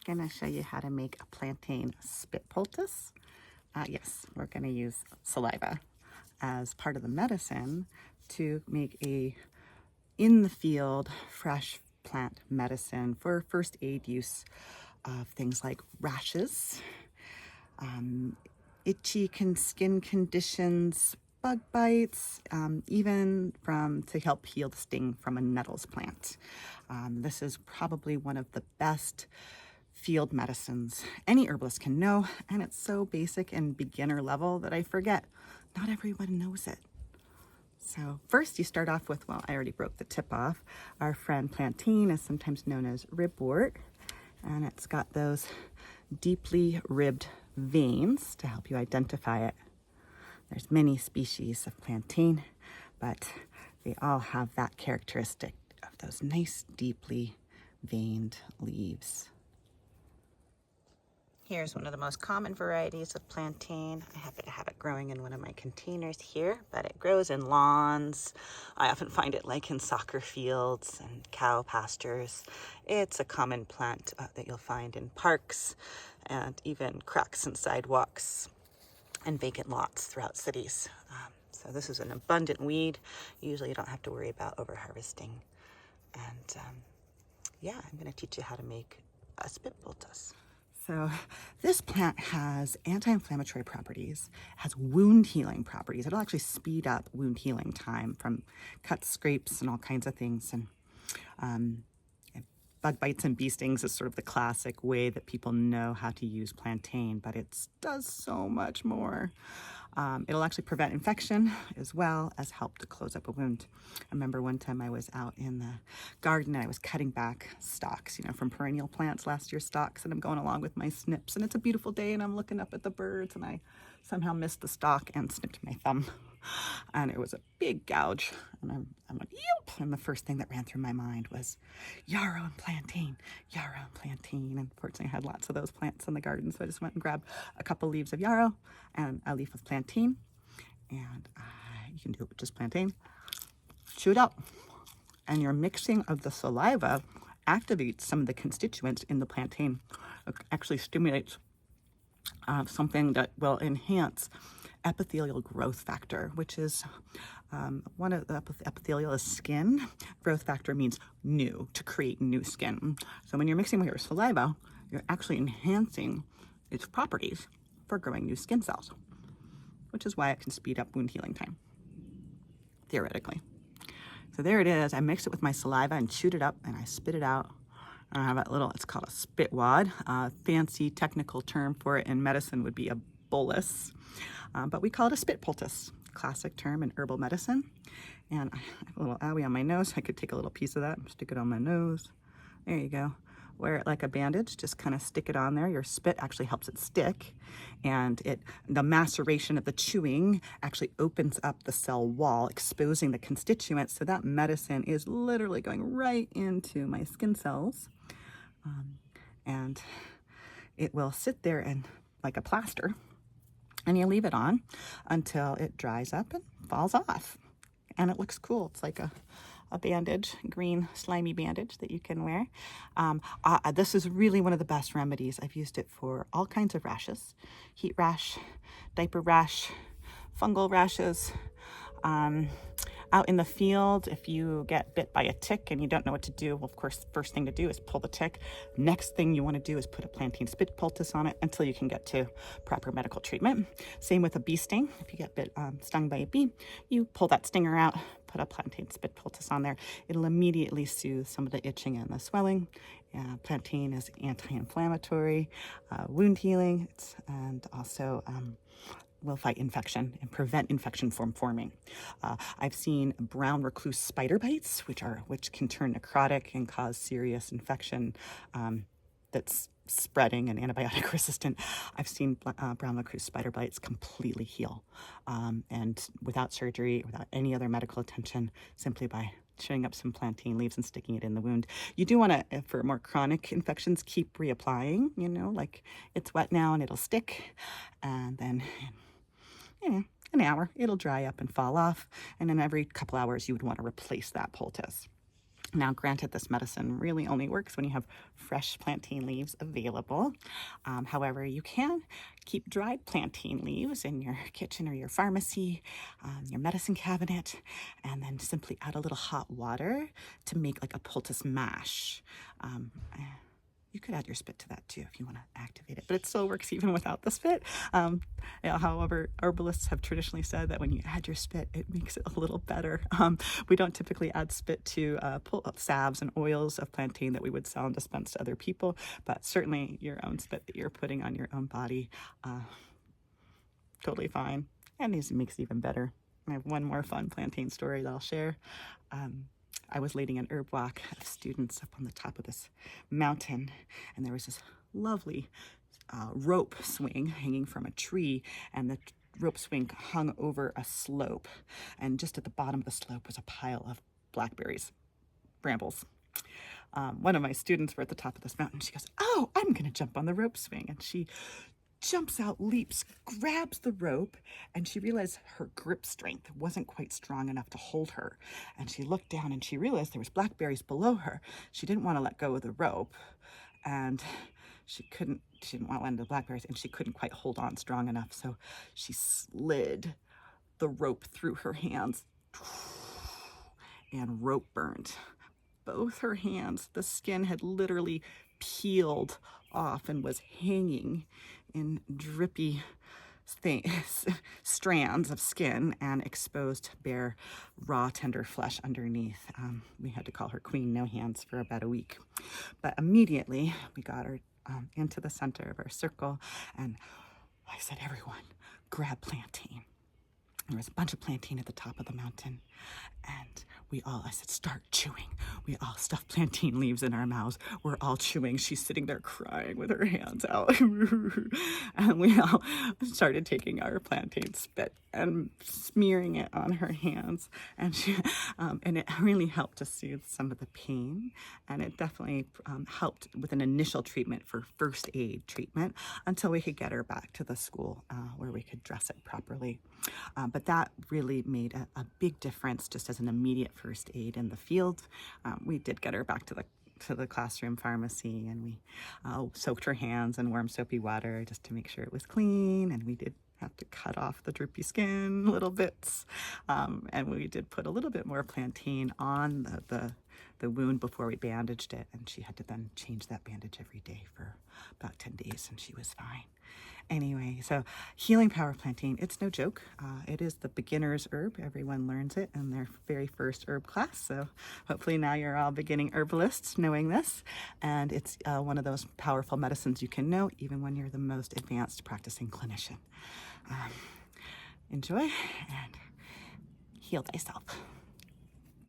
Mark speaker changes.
Speaker 1: Gonna show you how to make a plantain spit poultice. Yes, we're gonna use saliva as part of the medicine to make a in the field fresh plant medicine for first aid use of things like rashes, itchy skin conditions, bug bites, even to help heal the sting from a nettles plant. This is probably one of the best field medicines any herbalist can know, and it's so basic and beginner level that I forget not everyone knows it. So first you start off with, well, I already broke the tip off. Our friend Plantain is sometimes known as ribwort, and it's got those deeply ribbed veins to help you identify it. There's many species of plantain, but they all have that characteristic of those nice deeply veined leaves. Here's one of the most common varieties of plantain. I happen to have it growing in one of my containers here, but it grows in lawns. I often find it like in soccer fields and cow pastures. It's a common plant that you'll find in parks and even cracks in sidewalks and vacant lots throughout cities. So this is an abundant weed. Usually you don't have to worry about over-harvesting. And yeah, I'm gonna teach you how to make a spit poultice. So this plant has anti-inflammatory properties, has wound healing properties. It'll actually speed up wound healing time from cuts, scrapes, and all kinds of things. And bug bites and bee stings is sort of the classic way that people know how to use plantain, but it does so much more. It'll actually prevent infection as well as help to close up a wound. I remember one time I was out in the garden and I was cutting back stalks, from perennial plants, last year's stalks, and I'm going along with my snips, and it's a beautiful day and I'm looking up at the birds and I somehow missed the stalk and snipped my thumb. And it was a big gouge, and I'm like, yep. And the first thing that ran through my mind was yarrow and plantain, yarrow and plantain. And fortunately, I had lots of those plants in the garden, so I just went and grabbed a couple leaves of yarrow and a leaf of plantain, and you can do it with just plantain. Chew it up, and your mixing of the saliva activates some of the constituents in the plantain. It actually stimulates something that will enhance epithelial growth factor, which is one of the epithelial is skin. Growth factor means new, to create new skin. So when you're mixing with your saliva, you're actually enhancing its properties for growing new skin cells, which is why it can speed up wound healing time, theoretically. So there it is. I mixed it with my saliva and chewed it up, and I spit it out. I have that little, it's called a spit wad. Fancy technical term for it in medicine would be a bolus. But we call it a spit poultice, classic term in herbal medicine. And I have a little owie on my nose. I could take a little piece of that and stick it on my nose. There you go. Wear it like a bandage, just kind of stick it on there. Your spit actually helps it stick, and the maceration of the chewing actually opens up the cell wall, exposing the constituents, so that medicine is literally going right into my skin cells, and it will sit there and like a plaster, and you leave it on until it dries up and falls off, and it looks cool. It's like a bandage, green slimy bandage that you can wear. This is really one of the best remedies. I've used it for all kinds of rashes, heat rash, diaper rash, fungal rashes. Out in the field, if you get bit by a tick and you don't know what to do, well, of course, first thing to do is pull the tick. Next thing you want to do is put a plantain spit poultice on it until you can get to proper medical treatment. Same with a bee sting. If you get stung by a bee, you pull that stinger out, put a plantain spit poultice on there. It'll immediately soothe some of the itching and the swelling. Plantain is anti-inflammatory, wound healing, and also will fight infection and prevent infection from forming. I've seen brown recluse spider bites, which can turn necrotic and cause serious infection that's spreading and antibiotic resistant. I've seen brown recluse spider bites completely heal, and without surgery, without any other medical attention, simply by chewing up some plantain leaves and sticking it in the wound. You do want to, for more chronic infections, keep reapplying, like it's wet now and it'll stick, and then an hour, it'll dry up and fall off. And then every couple hours, you would want to replace that poultice. Now, granted, this medicine really only works when you have fresh plantain leaves available. However, you can keep dried plantain leaves in your kitchen or your pharmacy, your medicine cabinet, and then simply add a little hot water to make like a poultice mash. You could add your spit to that too if you want to activate it, but it still works even without the spit. However, herbalists have traditionally said that when you add your spit, it makes it a little better. We don't typically add spit to salves and oils of plantain that we would sell and dispense to other people, but certainly your own spit that you're putting on your own body, totally fine. And it makes it even better. I have one more fun plantain story that I'll share. I was leading an herb walk of students up on the top of this mountain, and there was this lovely rope swing hanging from a tree, and the rope swing hung over a slope, and just at the bottom of the slope was a pile of blackberries, brambles. One of my students were at the top of this mountain. She goes, "Oh, I'm going to jump on the rope swing," and she jumps out, leaps, grabs the rope, and she realized her grip strength wasn't quite strong enough to hold her. And she looked down and she realized there was blackberries below her. She didn't want to let go of the rope, and she didn't want to let go of the blackberries, and she couldn't quite hold on strong enough. So she slid the rope through her hands, and rope burned both her hands. The skin had literally peeled off and was hanging in drippy strands of skin and exposed bare, raw, tender flesh underneath. We had to call her Queen No Hands for about a week. But immediately we got her into the center of our circle, and I said, "Everyone, grab plantain." There was a bunch of plantain at the top of the mountain, and I said, "Start chewing." We all stuffed plantain leaves in our mouths. We're all chewing. She's sitting there crying with her hands out. And we all started taking our plantain spit and smearing it on her hands. And and it really helped to soothe some of the pain. And it definitely helped with an initial treatment for first aid treatment until we could get her back to the school where we could dress it properly. But that really made a big difference just as an immediate first aid in the field. We did get her back to the classroom pharmacy, and we soaked her hands in warm soapy water just to make sure it was clean, and we did have to cut off the droopy skin little bits, and we did put a little bit more plantain on the wound before we bandaged it, and she had to then change that bandage every day for about 10 days, and she was fine. Anyway, so healing power of plantain, it's no joke. It is the beginner's herb. Everyone learns it in their very first herb class. So hopefully now you're all beginning herbalists knowing this. And it's one of those powerful medicines you can know even when you're the most advanced practicing clinician. Enjoy and heal thyself.